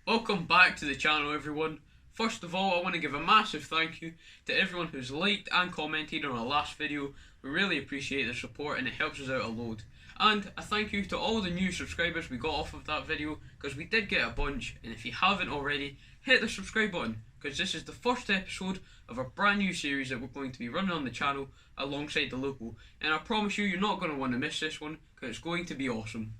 Welcome back to the channel, everyone. First of all, I want to give a massive thank you to everyone who's liked and commented on our last video. We really appreciate the support and it helps us out a load. And a thank you to all the new subscribers we got off of that video, because we did get a bunch. And if you haven't already, hit the subscribe button, because this is the first episode of a brand new series that we're going to be running on the channel alongside the local. And I promise you, you're not going to want to miss this one, because it's going to be awesome.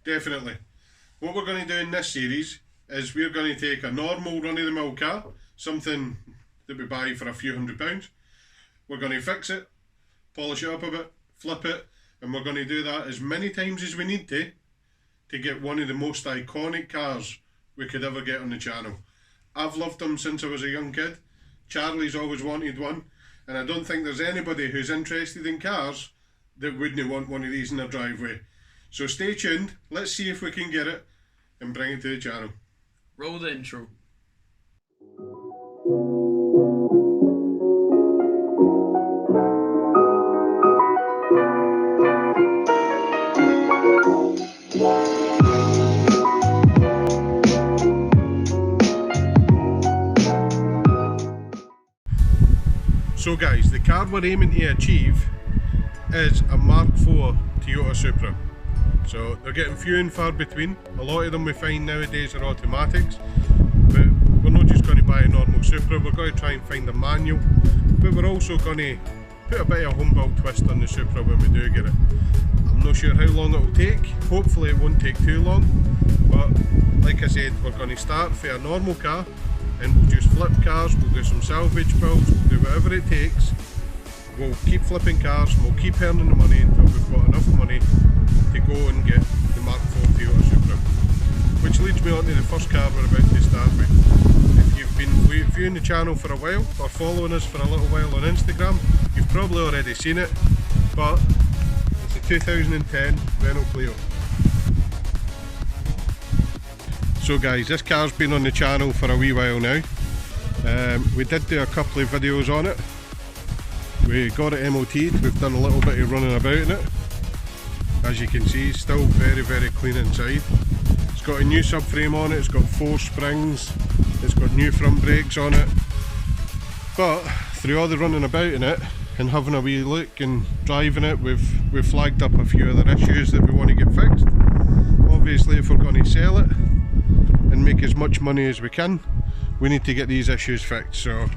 Definitely. What we're going to do in this series is we're going to take a normal run-of-the-mill car, something that we buy for a few £100. We're going to fix it, polish it up a bit, flip it, and we're going to do that as many times as we need to get one of the most iconic cars we could ever get on the channel. I've loved them since I was a young kid. Charlie's always wanted one, and I don't think there's anybody who's interested in cars that wouldn't want one of these in their driveway. So stay tuned, let's see if we can get it and bring it to the channel. Roll the intro. So guys, the car we're aiming to achieve is a Mark IV Toyota Supra. So they're getting few and far between. A lot of them we find nowadays are automatics, but we're not just going to buy a normal Supra, we're going to try and find a manual, but we're also going to put a bit of a home-built twist on the Supra when we do get it. I'm not sure how long it will take, hopefully it won't take too long, but like I said, we're going to start for a normal car and we'll just flip cars, we'll do some salvage builds, we'll do whatever it takes. We'll keep flipping cars and we'll keep earning the money until we've got enough money to go and get the Mark IV Toyota Supra. Which leads me on to the first car we're about to start with. If you've been viewing the channel for a while or following us for a little while on Instagram, you've probably already seen it, but it's a 2010 Renault Clio. So guys, this car's been on the channel for a wee while now. We did do a couple of videos on it. We got it MOT'd, we've done a little bit of running about in it. As you can see, still very clean inside. It's got a new subframe on it, it's got 4 springs, it's got new front brakes on it. But through all the running about in it and having a wee look and driving it, we've flagged up a few other issues that we want to get fixed. Obviously, if we're going to sell it and make as much money as we can, we need to get these issues fixed. So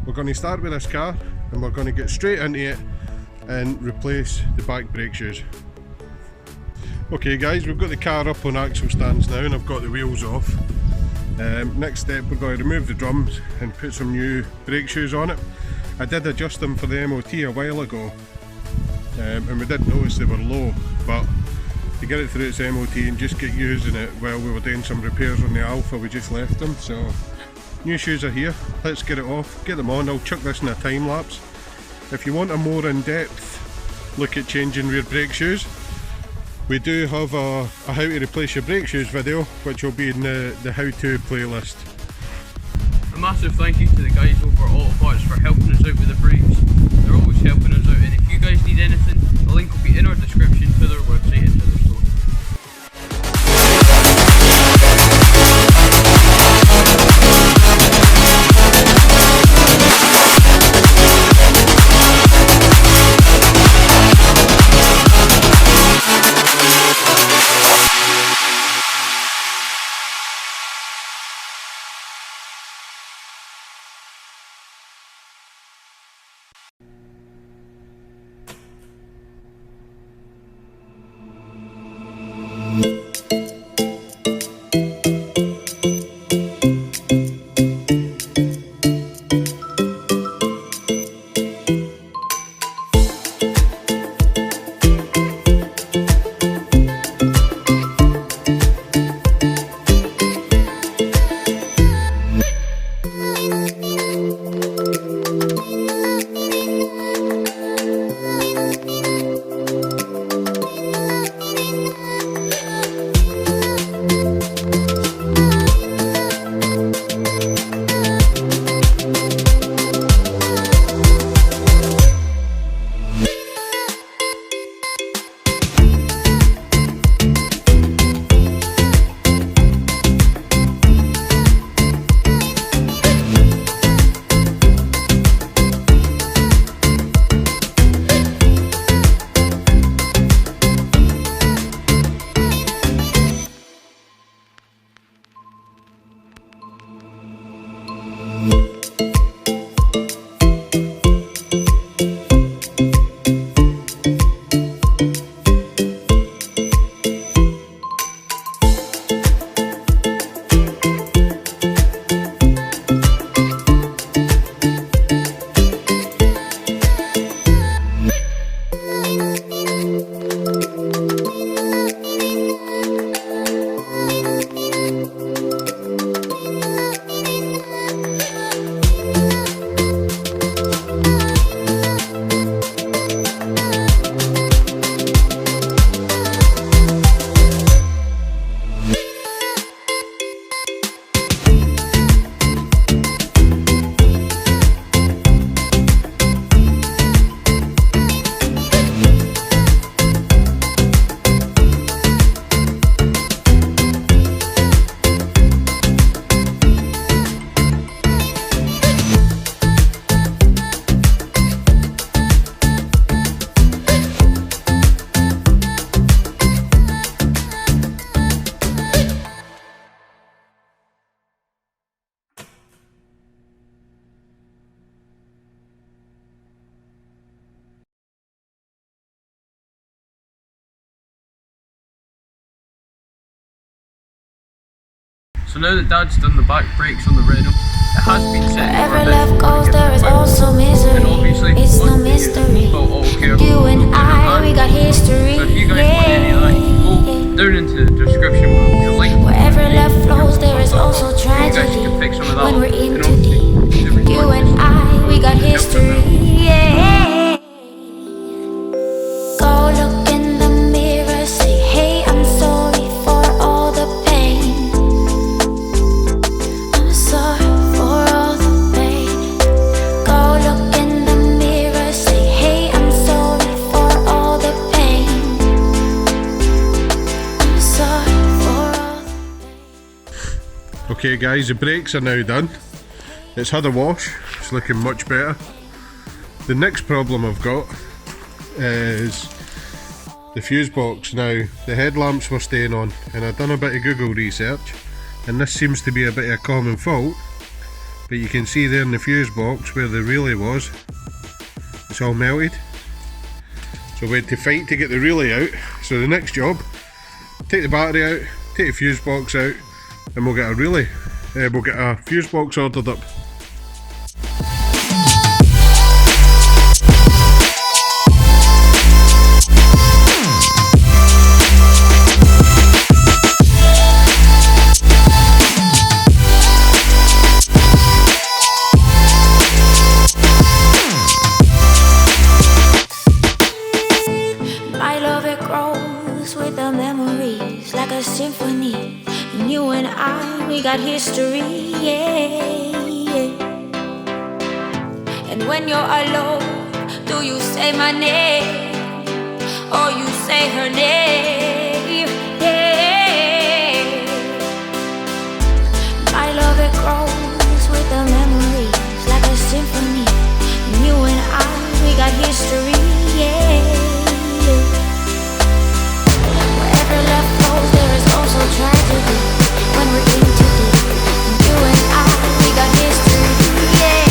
we're going to start with this car and we're going to get straight into it and replace the back brake shoes. Okay guys, we've got the car up on axle stands now and I've got the wheels off. Next step, we're going to remove the drums and put some new brake shoes on it. I did adjust them for the MOT a while ago, and we did notice they were low, but to get it through its MOT and just get using it while we were doing some repairs on the Alpha, we just left them. So new shoes are here, let's get it off, get them on. I'll chuck this in a time lapse. If you want a more in-depth look at changing rear brake shoes, we do have a how to replace your brake shoes video, which will be in the how-to playlist. A massive thank you to the guys over at AUTOPARTS for helping us out with the brakes. They're always helping us out, and if you guys need anything, the link will be in our description to their website and to their store. So now that Dad's done the back brakes on the Renault, it has been set for a bit. Wherever love goes, there is also misery. And obviously, It's no once we use mystery. default auto care, You and I, we got history. so if you guys want any of that, you can go down into the description with the link. Wherever love flows, there is also You guys tragedy. can pick some of that When up. we're And in too obviously, deep, every you one and is- I, we got history. Yeah. Go look in the mirror, say, hey, I'm sorry for all the pain. I'm sorry for all the pain. Go look in the mirror, say, hey, I'm sorry for all the pain. I'm sorry for all the pain. Okay guys, the brakes are now done. It's had a wash, it's looking much better. The next problem I've got is the fuse box. Now, the headlamps were staying on, and I've done a bit of Google research, and this seems to be a bit of a common fault, but you can see there in the fuse box where the relay was, it's all melted. So we had to fight to get the relay out. So the next job, take the battery out, take the fuse box out, and we'll get a relay. We'll get a fuse box ordered up. My love, it grows with the memories like a symphony. And you and I, we got history, yeah, yeah. And when you're alone, do you say my name or you say her name? Yeah. My love, it grows with the memories like a symphony. And you and I, we got history, yeah. Wherever love goes, there is also tragedy. When we're in too deep, you and I, we got history, yeah.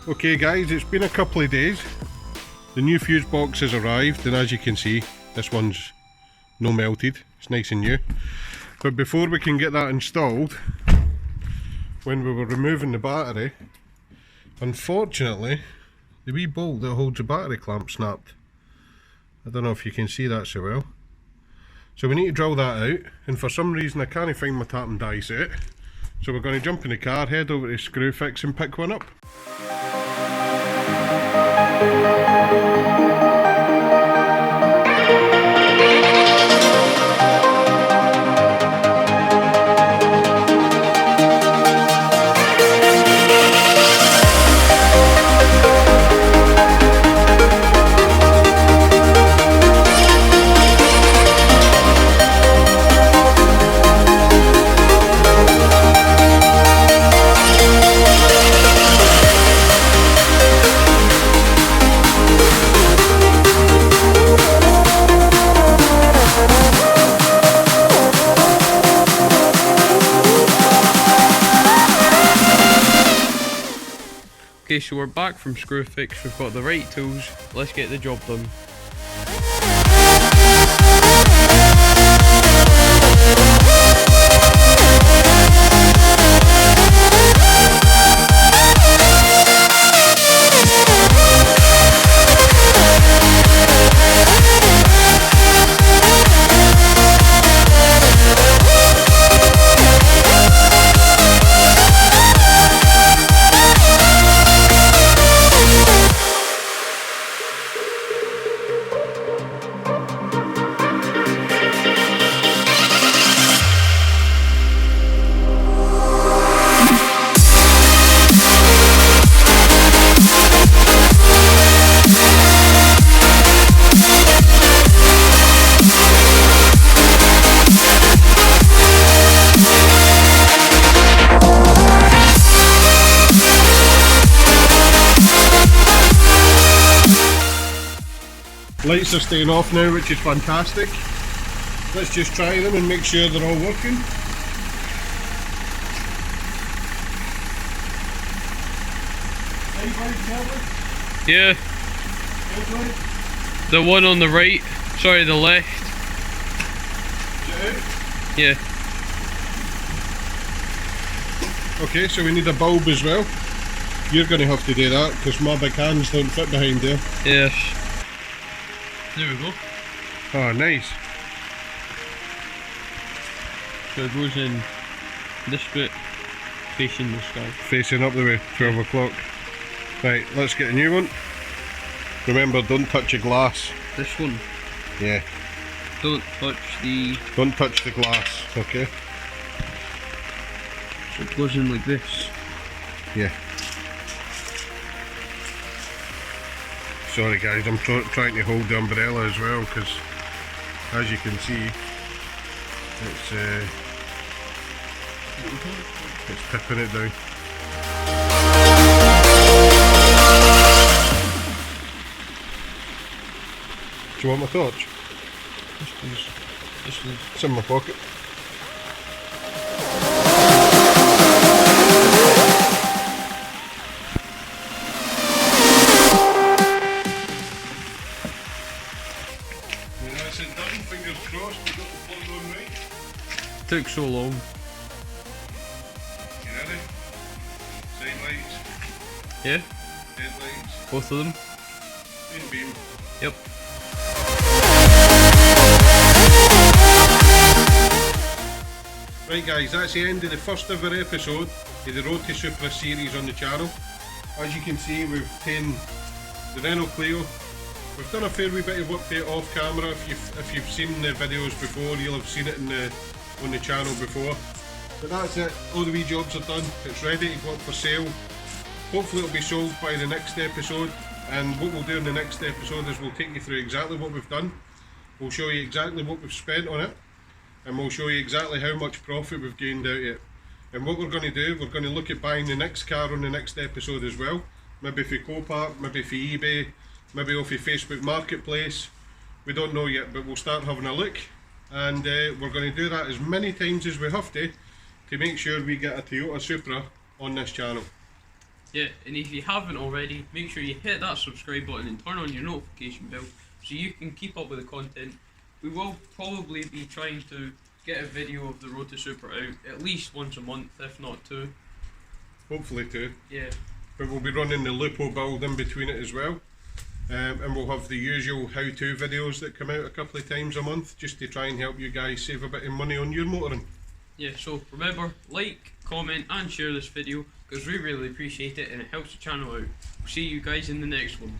Okay guys, it's been a couple of days. The new fuse box has arrived, and as you can see, this one's no melted, it's nice and new. But before we can get that installed, when we were removing the battery, unfortunately the wee bolt that holds the battery clamp snapped. I don't know if you can see that so well. So we need to drill that out, and for some reason I can't find my tap and die set. So we're going to jump in the car, head over to Screwfix and pick one up. Okay, so we're back from Screwfix, we've got the right tools, let's get the job done. Lights are staying off now, which is fantastic. Let's just try them and make sure they're all working. Yeah. The one on the right, sorry, the left. Yeah. Okay, so we need a bulb as well. You're going to have to do that because my big hands don't fit behind there. Yes. There we go. Oh, nice. So it goes in this bit, facing the sky. Facing up the way, 12 o'clock. Right, let's get a new one. Remember, don't touch a glass. This one. Yeah. Don't touch the... Don't touch the glass, okay? So it goes in like this. Yeah. Sorry guys, I'm trying to hold the umbrella as well because, as you can see, it's tipping it down. Do you want my torch? Yes, please. Yes, please. It's in my pocket. That's it done, fingers crossed, we got the plug on right. Took so long. You ready? Side lights, Yeah? headlights, Both of them? main beam. Yep. Right guys, that's the end of the first ever episode of the Road to Supra series on the channel. As you can see, we've taken the Renault Clio. We've done a fair wee bit of work to it off camera. If you've seen the videos before, you'll have seen it on the channel before. But that's it, all the wee jobs are done, it's ready to go up for sale. Hopefully it'll be sold by the next episode, and what we'll do in the next episode is we'll take you through exactly what we've done. We'll show you exactly what we've spent on it, and we'll show you exactly how much profit we've gained out of it. And what we're going to do, we're going to look at buying the next car on the next episode as well. Maybe for Copart, maybe for eBay, maybe off your Facebook Marketplace. We don't know yet, but we'll start having a look. And we're going to do that as many times as we have to make sure we get a Toyota Supra on this channel. Yeah, and if you haven't already, make sure you hit that subscribe button and turn on your notification bell so you can keep up with the content. We will probably be trying to get a video of the Road to Supra out at least once a month, if not two. Hopefully two. Yeah. But we'll be running the Lupo build in between it as well. And we'll have the usual how-to videos that come out a couple of times a month just to try and help you guys save a bit of money on your motoring. Yeah, so remember, like, comment and share this video because we really appreciate it and it helps the channel out. See you guys in the next one.